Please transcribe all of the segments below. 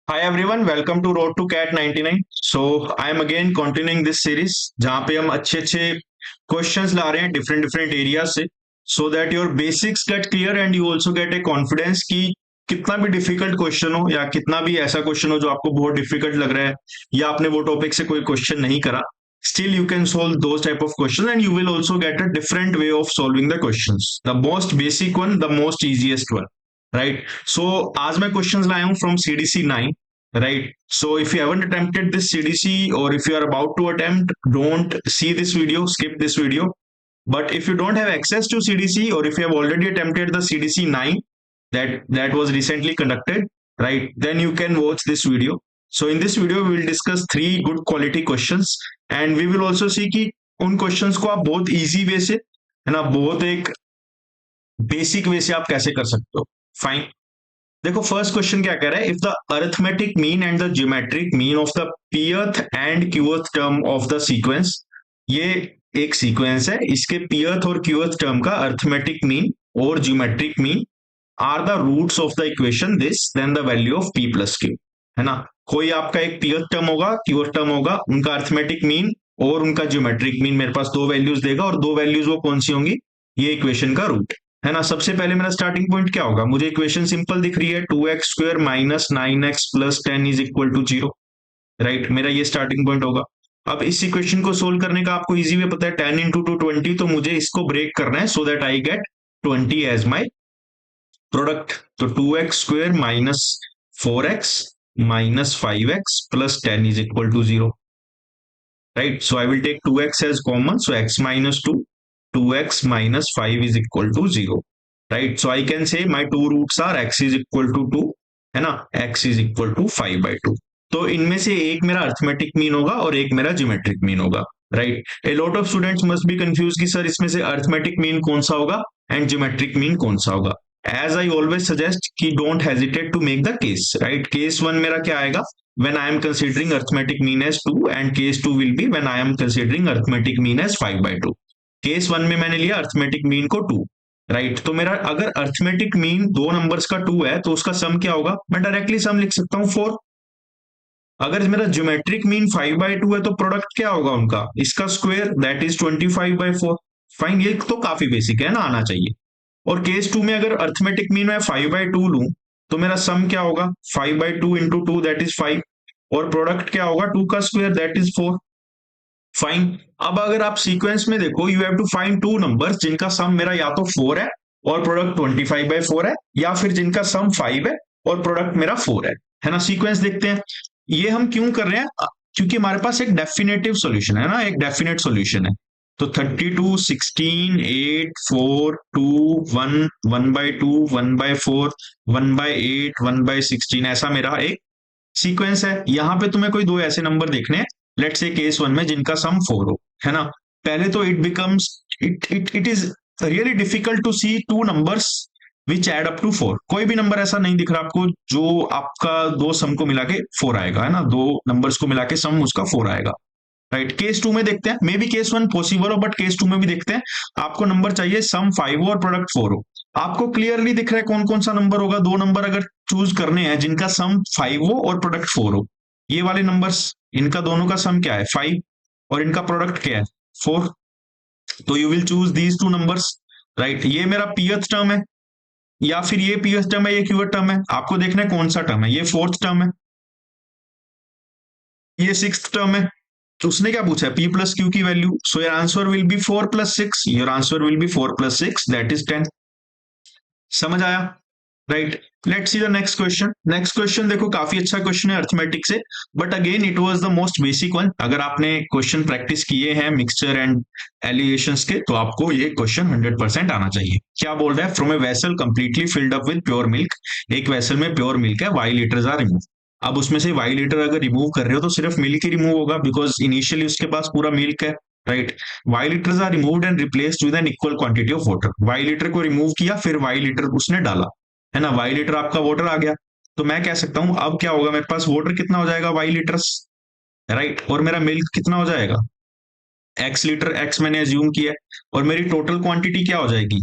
Hi everyone, welcome to Road to Cat 99. So I am again continuing this series जहाँ पे हम अच्छे अच्छे क्वेश्चंस ला रहे हैं डिफरेंट डिफरेंट एरिया से so that your basics get clear and you also get A confidence कि कितना भी डिफिकल्ट क्वेश्चन हो या कितना भी ऐसा क्वेश्चन हो जो आपको बहुत डिफिकल्ट लग रहा है या आपने वो टॉपिक से कोई क्वेश्चन नहीं करा still you can solve those type of questions and you will also get a different way of solving the questions, the most basic one, the most easiest one, right? So आज मैं questions लाया हूँ from CDC 9, right? So if you haven't attempted this CDC or if you are about to attempt, don't see this video, skip this video. But if you don't have access to CDC or if you have already attempted the CDC 9 that was recently conducted, right, then you can watch this video. So in this video we will discuss three good quality questions and we will also see कि उन questions को आप बहुत easy way से है ना, बहुत एक बेसिक वे से आप कैसे कर सकते हो. फाइन. देखो फर्स्ट क्वेश्चन क्या कह रहा है, if the arithmetic mean and the geometric mean of the pth and qth term of the sequence, ये एक सीक्वेंस है, इसके पीएथ और क्यूएथ टर्म का अरिथमेटिक मीन और geometric mean are the roots of the equation this then the value of p plus q, है ना. कोई आपका एक पीएथ टर्म होगा, क्यूएथ टर्म होगा, उनका अरिथमेटिक मीन और उनका ज्योमेट्रिक मीन मेरे पास दो वैल्यूज देगा और दो वैल्यूज वो कौन सी होंगी, ये इक्वेशन का रूट है ना. सबसे पहले मेरा स्टार्टिंग पॉइंट क्या होगा, मुझे इक्वेशन सिंपल दिख रही है, 2x² minus 9x plus 10 is equal to 0, right. मेरा ये स्टार्टिंग पॉइंट होगा. अब इस इक्वेशन को सोल्व करने का आपको इजी वे पता है, 10 इंटू टू 20, तो मुझे इसको ब्रेक करना है so that I get 20 as my product. तो 2x² minus 4x minus 5x plus 10 is equal to 0, right? So I will take 2x as common, so x minus 2, 2x minus 5 is equal to 0, right? So I can say my two roots are x is equal to 2, है ना, x is equal to 5 by 2. तो इनमें से एक मेरा arithmetic mean होगा और एक मेरा ज्योमेट्रिक मीन होगा, right. A lot of students must be confuse कि सर इसमें से अर्थमेटिक मीन कौन सा होगा एंड ज्योमेट्रिक मीन कौन सा होगा. एज आई ऑलवेज सजेस्ट कि don't hesitate to make the case, right. Case one मेरा क्या आएगा, when I am considering arithmetic mean as 2 and case 2 will be when I am considering arithmetic mean as 5 by 2. Case 1 में मैंने लिया arithmetic mean को 2, right. तो मेरा अगर arithmetic mean दो नंबर्स का 2 है तो उसका सम क्या होगा, मैं डायरेक्टली सम लिख सकता हूँ 4. अगर मेरा ज्योमेट्रिक मीन 5 by 2 है तो प्रोडक्ट क्या होगा उनका, इसका square that is 25 by 4. Fine, ये तो काफी बेसिक है ना, आना चाहिए. और केस 2 में अगर अर्थमेटिक मीन मैं 5 by 2 लूं तो मेरा सम क्या होगा, 5 by 2 इंटू 2 दैट इज 5 और प्रोडक्ट क्या होगा 2 का स्क्वायर दैट इज 4. फाइन. अब अगर आप सीक्वेंस में देखो, you have to find two numbers जिनका सम मेरा या तो 4 है और प्रोडक्ट 25 by 4 है, या फिर जिनका सम 5 है और प्रोडक्ट मेरा 4 है ना. सीक्वेंस देखते हैं. ये हम क्यों कर रहे हैं, क्योंकि हमारे पास एक डेफिनेटिव सॉल्यूशन है ना, एक डेफिनेट सॉल्यूशन है. तो 32, 16, 8, 4, 2, 1, 1 by 2, 1 by 4, 1 by 8, 1 by 16, ऐसा मेरा एक सीक्वेंस है. यहां पे तुम्हें कोई दो ऐसे नंबर देखने हैं, लेट्स से केस 1 में जिनका सम 4 हो, है ना. पहले तो it becomes it is really difficult to see two numbers which add up to 4. कोई भी नंबर ऐसा नहीं दिख रहा आपको जो आपका दो सम को मिला के 4 आएगा, है ना, दो नंबर्स को मिला के सम उसका 4 आएगा, राइट. केस 2 में देखते हैं, मे बी केस 1 पॉसिबल हो बट केस 2 में भी देखते हैं. आपको नंबर चाहिए सम 5 हो और प्रोडक्ट 4 हो. आपको क्लियरली दिख रहा है कौन कौन सा नंबर होगा, दो नंबर अगर चूज करने हैं जिनका सम 5 हो और प्रोडक्ट 4 हो. ये वाले नंबर्स, इनका दोनों का सम क्या है 5 और इनका प्रोडक्ट क्या है 4. तो you will choose these two numbers, right. ये मेरा पीएथ टर्म है या फिर ये पीएथ टर्म है, ये क्यूएथ टर्म है. आपको देखना है कौन सा टर्म है, ये फोर्थ टर्म है, ये सिक्स्थ टर्म है. तो उसने क्या पूछा है, p प्लस क्यू की value. So your answer will be 4 plus 6, your answer will be 4 plus 6 that is 10. समझ आया, right. Let's see the next question. Next question देखो काफी अच्छा क्वेश्चन है अर्थमेटिक से, but again it was the most basic one. अगर आपने question practice किए हैं मिक्सचर एंड एलिगेशंस के तो आपको ये क्वेश्चन 100% आना चाहिए. क्या बोल रहा है, from a vessel completely filled up with pure milk, एक वेसल में प्योर मिल्क है, वाई लीटर्स आर रिमूव. अब उसमें से वाई लीटर अगर रिमूव कर रहे हो तो सिर्फ मिल्क ही रिमूव होगा बिकॉज इनिशियली उसके पास पूरा मिल्क है, right. Y litres are removed and replaced with an equal quantity of water. Y litre को रिमूव किया फिर वाई लीटर उसने डाला, है ना. वाई लीटर आपका वाटर आ गया, तो मैं कह सकता हूं अब क्या होगा, मेरे पास वाटर कितना हो जाएगा वाई लीटर्स, राइट. और मेरा मिल्क कितना हो जाएगा एक्स लीटर, एक्स मैंने एज्यूम किया है, और मेरी टोटल क्वांटिटी क्या हो जाएगी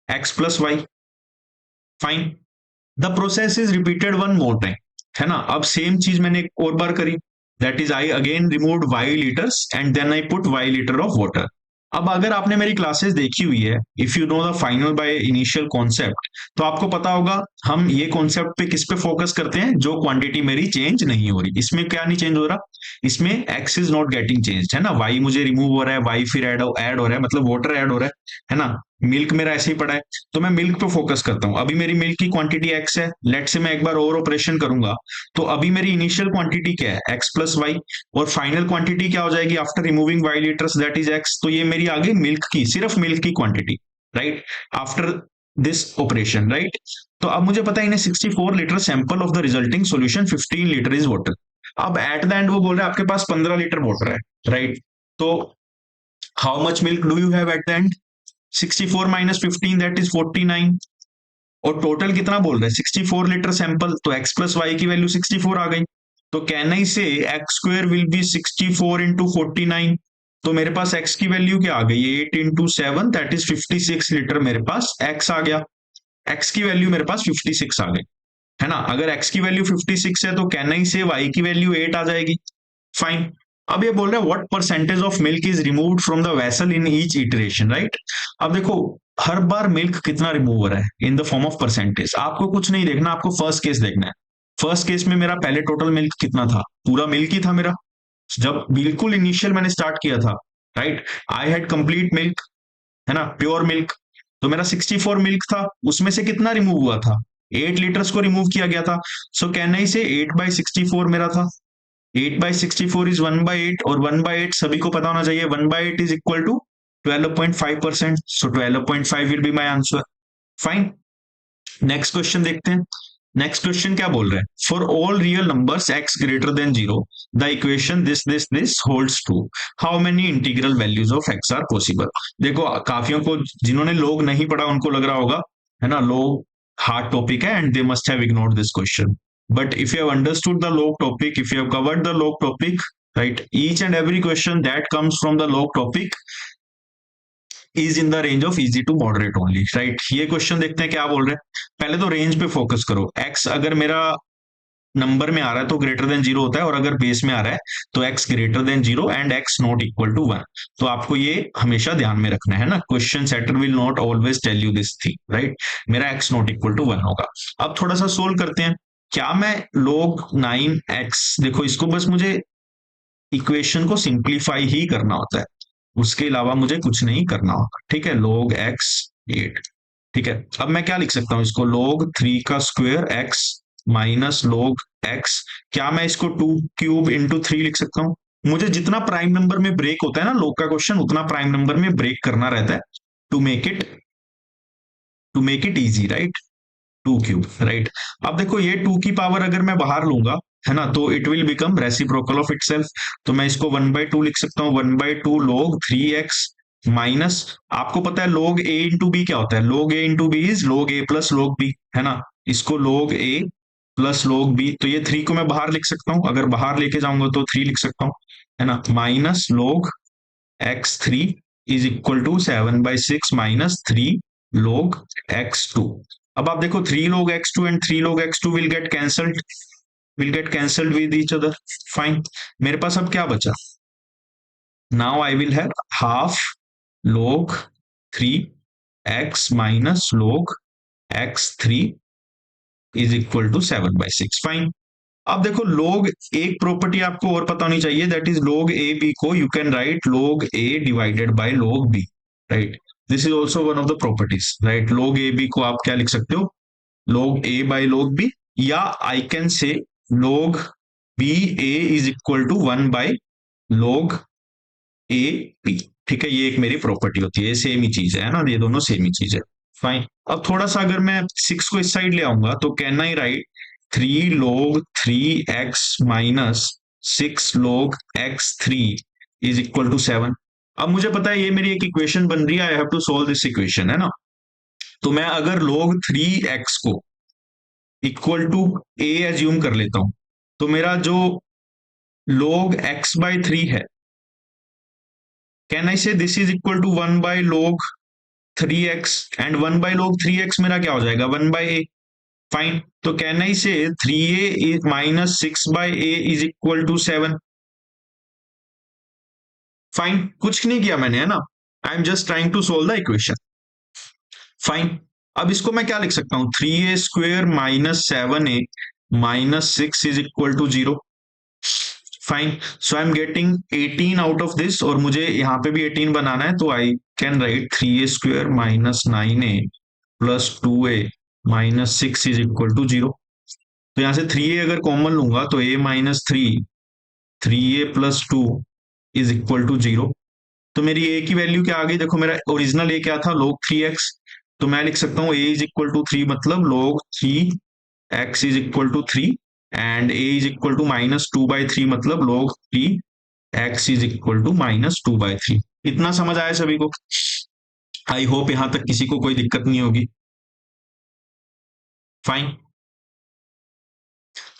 X plus Y. Fine. The process is repeated one more time. है ना। अब सेम चीज मैंने एक और बार करी, that is I again removed Y litres and then I put Y litre of water. अब अगर आपने मेरी क्लासेस देखी हुई है, if you know the final by initial concept, तो आपको पता होगा हम ये कॉन्सेप्ट पे किस पे फोकस करते हैं, जो क्वांटिटी मेरी चेंज नहीं हो रही। इसमें क्या नहीं चेंज हो रहा, इसमें x is not getting change, है ना। वाई मुझे रिमूव हो रहा है, वाई फिर ऐड हो रहा है, मतलब वाटर ऐड हो रहा है ना। मिल्क मेरा ऐसे ही पड़ा है, तो मैं मिल्क पे फोकस करता हूँ। अभी मेरी मिल्क की क्वांटिटी एक्स है, लेट से मैं एक बार और ऑपरेशन करूंगा, तो अभी मेरी इनिशियल क्वांटिटी क्या है, एक्स प्लस वाई, और फाइनल क्वांटिटी क्या हो जाएगी after removing Y litres, that is X. तो ये मेरी आ गई मिल्क की, सिर्फ मिल्क की quantity, right, after this operation, right. तो अब मुझे पता है इन्हें 64 litre sample of the resulting solution 15 litre is water. अब एट द एंड वो बोल रहे हैं आपके पास 15 लीटर वाटर है, राइट। तो how much milk do you have at the end, 64 minus 15 that is 49। और टोटल कितना बोल रहे हैं, 64 लीटर सैंपल, तो x प्लस वाई की वैल्यू 64 आ गई। तो कैन आई से x square will be 64 into 49। तो मेरे पास x की वैल्यू क्या आ गई, 8 इंटू 7 दैट इज 56 लीटर मेरे पास x आ गया। x की वैल्यू मेरे पास 56 आ गई, है ना। अगर x की वैल्यू 56 है तो कैन आई से y की वैल्यू 8 आ जाएगी। फाइन। अब ये बोल रहा है what percentage of milk is removed from the vessel in each iteration, right. अब देखो हर बार मिल्क कितना रिमूव हो रहा है in the form of percentage, आपको कुछ नहीं देखना, आपको फर्स्ट केस देखना है। फर्स्ट केस में मेरा पहले टोटल मिल्क कितना था, पूरा मिल्क ही था मेरा, जब बिल्कुल इनिशियल मैंने स्टार्ट किया था, right. I had complete milk, है ना, प्योर मिल्क। तो मेरा 64 मिल्क था, उसमें से कितना रिमूव हुआ था, 8 लीटर्स को रिमूव किया गया था। सो कैन आई से 8/64 मेरा था। 8/64 इज 1/8, और 1/8 सभी को पता होना चाहिए, 1/8 is equal to 12.5%। So 12.5 will be my answer. Fine. Next question देखते हैं। नेक्स्ट क्वेश्चन क्या बोल रहा है, for all real numbers x greater than zero the equation this holds true, how many integral values of x are possible. देखो काफियों को, जिन्होंने लोग नहीं पढ़ा उनको लग रहा होगा, है ना, लोग हार्ड टॉपिक है and they must have ignored this question. But if you have understood the log topic, if you have covered the log topic, right, each and every question that comes from the log topic is in the range of easy to moderate only, right। ये question देखते हैं क्या बोल रहे हैं। पहले तो range पे फोकस करो, x अगर मेरा नंबर में आ रहा है तो ग्रेटर देन जीरो होता है, और अगर बेस में आ रहा है तो x greater than zero and x not equal to 1। तो आपको ये हमेशा ध्यान में रखना है ना, question setter will not always tell you this thing, right. मेरा x नॉट इक्वल टू 1 होगा। अब थोड़ा सा सोल्व करते हैं। क्या मैं log 9x, देखो इसको बस मुझे इक्वेशन को सिंप्लीफाई ही करना होता है, उसके अलावा मुझे कुछ नहीं करना होता, ठीक है। log x 8, ठीक है। अब मैं क्या लिख सकता हूं इसको, log 3 का square x minus log x। क्या मैं इसको 2³ into 3 लिख सकता हूं। मुझे जितना प्राइम नंबर में ब्रेक होता है ना log का क्वेश्चन, उतना प्राइम नंबर में ब्रेक करना रहता है, to make it easy, right. 2³ right. अब देखो ये 2 की पावर अगर मैं बाहर लूंगा, है ना, तो it will become reciprocal of itself. तो मैं इसको 1/2 लिख सकता हूँ, 1/2 log 3x माइनस, आपको पता है log a इंटू बी क्या होता है, log a into B is log a plus log b, है ना। इसको log a plus log b, तो ये 3 को मैं बाहर लिख सकता हूँ, अगर बाहर लेके जाऊंगा तो 3 लिख सकता हूँ, है ना, minus log x3 is equal to 7/6 minus 3 log x2। अब आप देखो 3 log x2 and 3 log x2 will get cancelled with each other। Fine. मेरे पास अब क्या बचा, now I will have half log 3x minus log x3 is equal to 7/6। Fine. अब देखो log एक प्रॉपर्टी आपको और पता होनी चाहिए, that is log a b को you can write log a divided by log b, right. This is also one of the properties, right. log a b को आप क्या लिख सकते हो, log a by log b, या I can say log b a is equal to 1 by log a b, ठीक है। ये एक मेरी प्रॉपर्टी होती है, सेम ही चीज है ना, ये दोनों सेम ही चीज है। फाइन। अब थोड़ा सा अगर मैं 6 को इस साइड ले आऊंगा तो can I write 3 log 3x minus 6 log x3 is equal to 7। अब मुझे पता है ये मेरी एक इक्वेशन बन रही है, I have to solve this equation, है ना। तो मैं अगर log 3x को इक्वल टू a एज्यूम कर लेता हूं, तो मेरा जो log x/3 है, can I say this is equal to 1/log 3x, and 1/log 3x मेरा क्या हो जाएगा, 1/a। फाइन, तो can I say 3a minus 6/a is equal to 7? Fine, कुछ नहीं किया मैंने, है ना, I am just trying to solve the equation. Fine, अब इसको मैं क्या लिख सकता हूं, 3a² minus 7a minus 6 is equal to 0। Fine, so I am getting 18 out of this, और मुझे यहाँ पे भी 18 बनाना है, तो I can write 3a² minus 9a plus 2a minus 6 is equal to 0। तो यहाँ से 3a अगर कॉमन लूंगा तो a minus 3a plus 2 is equal to 0। तो मेरी a की वैल्यू क्या आ गई, देखो मेरा ओरिजिनल a क्या था, log 3x, तो मैं लिख सकता हूँ a इज इक्वल टू 3 मतलब log 3x is equal to 3, and a is equal to minus 2/3 मतलब log 3x is equal to minus 2/3। इतना समझ आया सभी को? आई होप यहां तक किसी को कोई दिक्कत नहीं होगी। फाइन,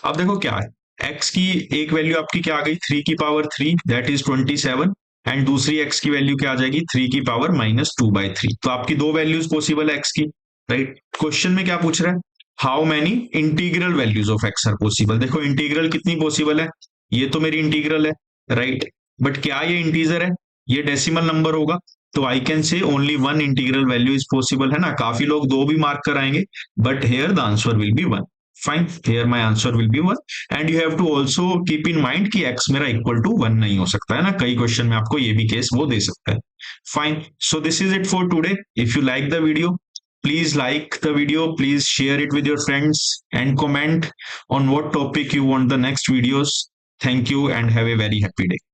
अब देखो क्या है, x की एक वैल्यू आपकी क्या आ गई, 3 की पावर 3 दैट इज 27, एंड दूसरी x की वैल्यू क्या आ जाएगी, 3 की पावर माइनस 2/3। तो आपकी दो वैल्यूज पॉसिबल है x की, राइट। क्वेश्चन में क्या पूछ रहा है, how many integral values of x are possible. देखो इंटीग्रल कितनी पॉसिबल है, ये तो मेरी इंटीग्रल है, राइट, बट क्या ये इंटीजर है, ये डेसिमल नंबर होगा, तो आई कैन से only one integral value is possible, है ना। काफी लोग दो भी मार्क कराएंगे, but here the answer will be one. Fine, here my answer will be 1, and you have to also keep in mind कि x मेरा इक्वल टू 1 नहीं हो सकता, है ना, कई क्वेश्चन में आपको ये भी केस वो दे सकता है। Fine, so this is it for today. If you like the video, please like the video, please share it with your friends, and comment on what topic you want the next videos. Thank you and have a very happy day.